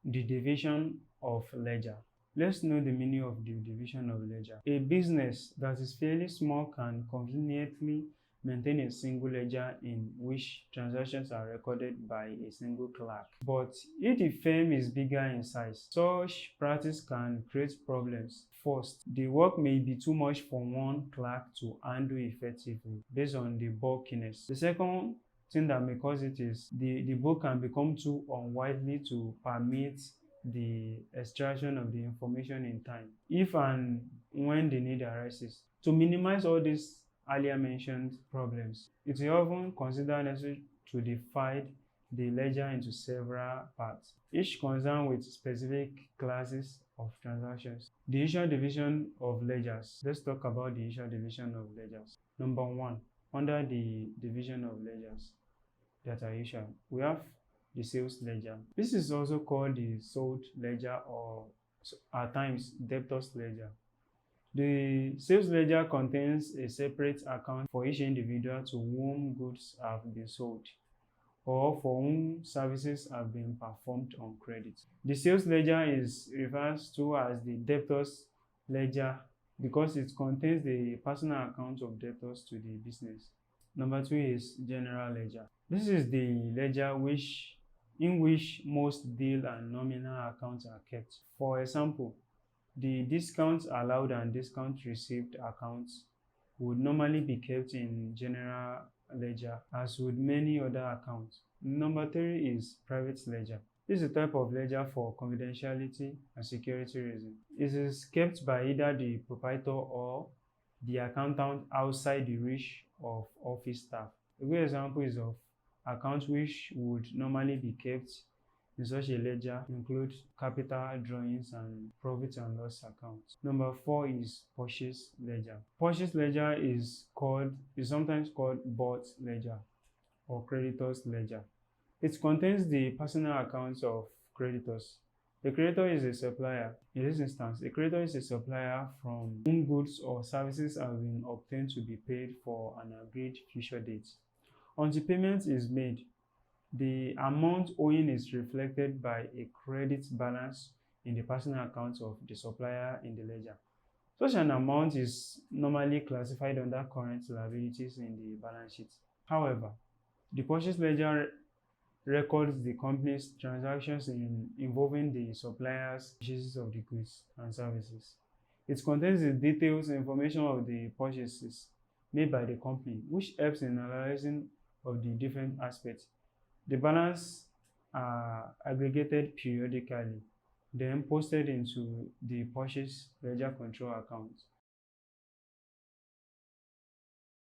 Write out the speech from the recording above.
The division of ledger. Let's know the meaning of the division of ledger. A business that is fairly small can conveniently maintain a single ledger in which transactions are recorded by a single clerk. But if the firm is bigger in size, such practice can create problems. First, the work may be too much for one clerk to handle effectively based on the bulkiness. The second thing that may cause it is the book can become too unwieldy to permit the extraction of the information in time if and when the need arises. To minimize all these earlier mentioned problems, it is often considered necessary to divide the ledger into several parts, each concerned with specific classes of transactions. The usual division of ledgers. Let's talk about the usual division of ledgers. Number one, under the division of ledgers that are usual, we have the sales ledger. This is also called the sold ledger or at times debtors ledger. The sales ledger contains a separate account for each individual to whom goods have been sold or for whom services have been performed on credit. The sales ledger is referred to as the debtors ledger because it contains the personal account of debtors to the business. Number two is general ledger. This is the ledger in which most deal and nominal accounts are kept. For example, the discounts allowed and discounts received accounts would normally be kept in general ledger, as would many other accounts. Number three is private ledger. This is a type of ledger for confidentiality and security reasons. It is kept by either the proprietor or the accountant outside the reach of office staff. A good example is of accounts which would normally be kept in such a ledger include capital drawings and profit and loss accounts. Number four is purchase ledger. Purchase ledger is sometimes called bought ledger or creditors ledger. It contains the personal accounts of creditors. The creditor is a supplier. In this instance, a creditor is a supplier from whom goods or services have been obtained to be paid for an agreed future date. Until payment is made, the amount owing is reflected by a credit balance in the personal account of the supplier in the ledger. Such an amount is normally classified under current liabilities in the balance sheet. However, the purchase ledger records the company's transactions involving the supplier's purchases of the goods and services. It contains the details and information of the purchases made by the company, which helps in analyzing of the different aspects. The balance are aggregated periodically, then posted into the purchase ledger control account.